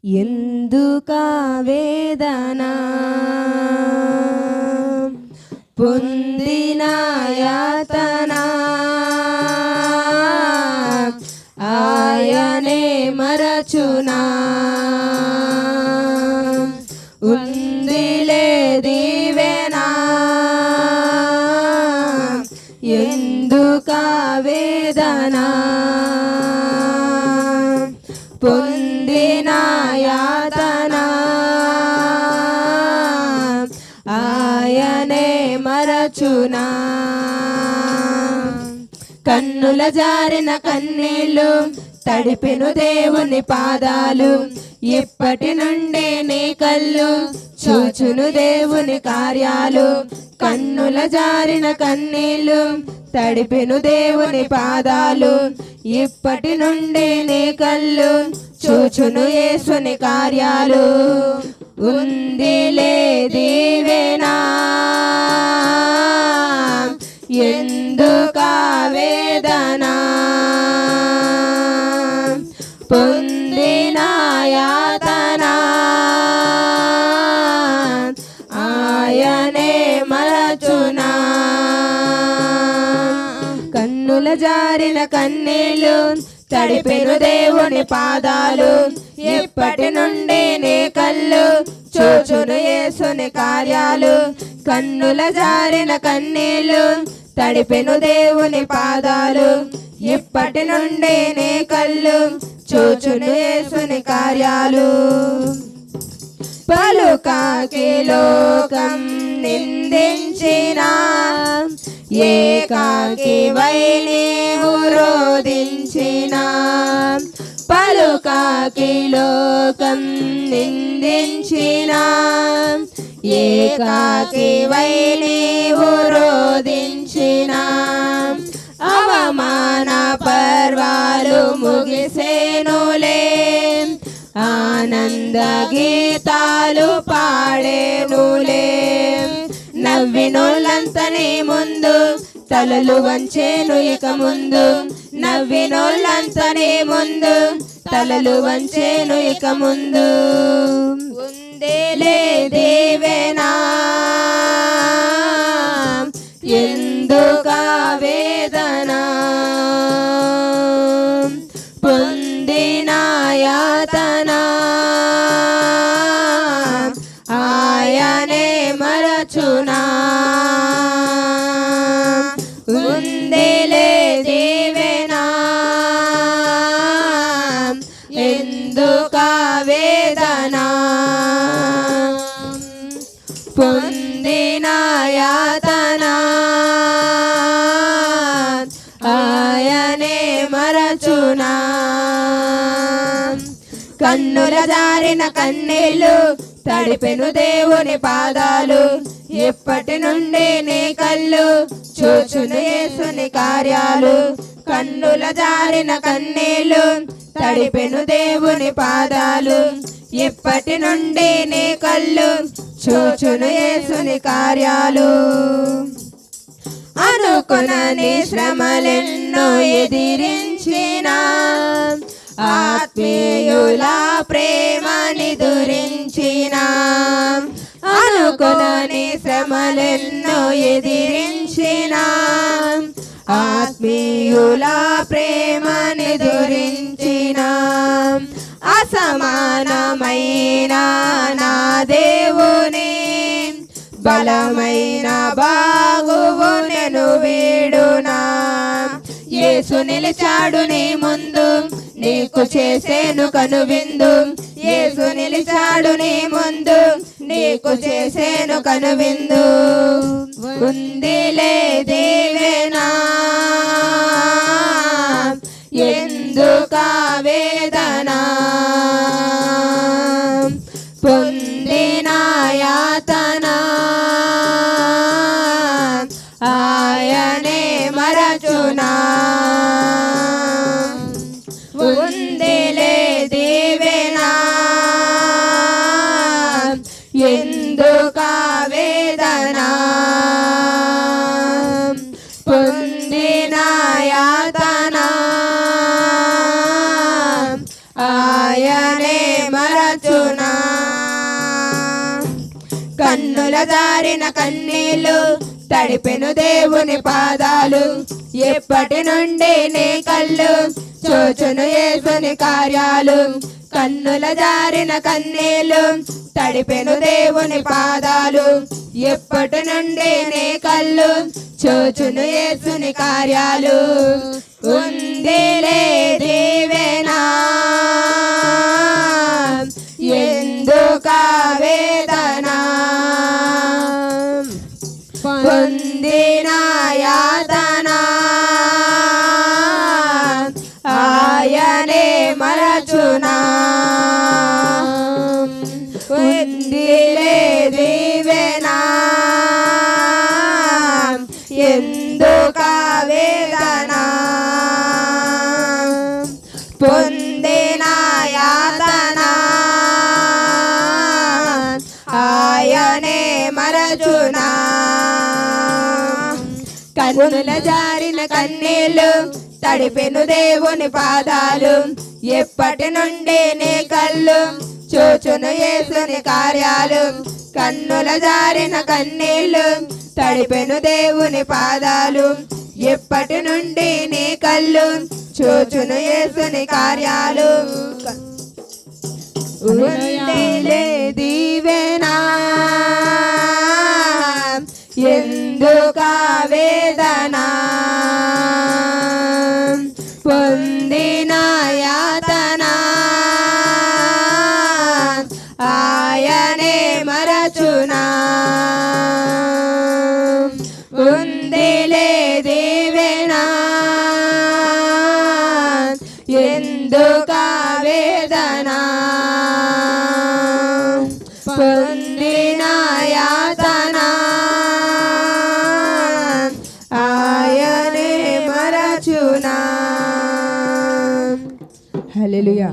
ఎందుకా వేదన పొందిన యాతన ఆయనే మరచునా ఉందిలే దీవెనా ఎందుకా వేదన పొందిన యాతన ఆయనే మరచునా కన్నుల జారిన కన్నీళ్ళు తడిపెను దేవుని పాదాలు ఇప్పటి నుండి నీ కళ్ళు చూచును దేవుని కార్యాలు కన్నుల జారిన కన్నీళ్ళు తడిపెను దేవుని పాదాలు ఇప్పటి నుండి నీ కళ్ళు చూచును యేసుని కార్యాలు ఉందిలే దీవెనా ఎందుకా వేదన పొందిన యాతన ఆయనే మరచునా కన్నుల జారిన కన్నీళ్ళు తడిపెను దేవుని పాదాలు ఇప్పటి నుండి నీ కళ్ళు చూచును యేసుని కార్యాలు కన్నుల జారిన కన్నీళ్ళు తడిపెను దేవుని పాదాలు ఇప్పటి నుండి నీ కళ్ళు చూచును యేసుని కార్యాలు పలుకాకి లోకం నిందించిన ఏకాకి వై నీవు రోదించిన పలుకాకి లోకం నిందించిన ఏకాకి వై నీవు రోదించిన అవమాన పర్వాలు ముగిసేనులే ఆనంద గీతాలు పాడేనులే నవ్వినోళ్ళంతనే ముందు తలలు వంచేను ఇక ముందు నవ్వినోళ్ళంతనే ముందు తలలు వంచేను ఇక ముందు ఉందేలే దేవేనా ఎందుకా వేదన పొందిన యాతన ఆయనే మరచునా ఉందిలే దీవెనా ఎందుకా వేదన పొందిన యాతన ఆయనే మరచునా కన్నుల జారిన కన్నీళ్ళు తడిపెను దేవుని పాదాలు ఇప్పటి నుండి నీ కళ్ళు చూచును యేసుని కార్యాలు కన్నుల జారిన కన్నీళ్ళు తడిపెను దేవుని పాదాలు ఇప్పటి నుండి నీ కళ్ళు చూచును యేసుని కార్యాలు అనుకొనని శ్రమలెన్నో ఎదిరించిన ఆత్మీయుల ప్రేమని దురించిన అనుకొనని శ్రమలెన్నో ఎదిరించిన ఆత్మీయుల ప్రేమని దురించిన అసమానమైన నా దేవుని బలమైన బాగువు నేను వీడునా యేసు నిలిచాడు నీ ముందు నీకు చేసేను కనువిందు యేసు నిలిచాడు నీ ముందు నీకు చేసేను కనువిందు ఉందిలే దీవెనా ఎందుకా వేదన పొందిన యాతన ఆయనే మరచునా ఉందిలే దీవెనా ఎందుకా వేదన ఆయనే మరచునా కన్నుల జారిన కన్నీళ్ళు తడిపెను దేవుని పాదాలు ఎప్పటి నుండి నీ కళ్ళు చూచును యేసుని కార్యాలు కన్నుల జారిన కన్నీళ్ళు తడిపెను దేవుని పాదాలు ఎప్పటి నుండి నీ కళ్ళు చూచును యేసుని కార్యాలు ఉందిలే దీవెనా ఎందుకా వేదన పొందిన యాతన ఆయనే మరచునా ఉందిలే దీవెనా ఎందుకా వేదన పొందిన యాతన ఆయనే మరచునా కన్నుల జారిన కన్నీళ్ళు తడిపెను దేవుని పాదాలు ఎప్పటి నుండి నీ కళ్ళు చూచును యేసుని కార్యాలు కన్నుల జారిన కన్నీళ్ళు తడిపెను దేవుని పాదాలు ఎప్పటి నుండి నీ కళ్ళు చూచును యేసుని కార్యాలు ఉందిలే దీవెనా ఎందుకా వేదన పొందిన యాతన ఆయనే మరచునా ఉందిలే దీవెనా ఎందుకా వేదన పొందిన యాతన ఆయనే మరచునా హల్లెలూయా.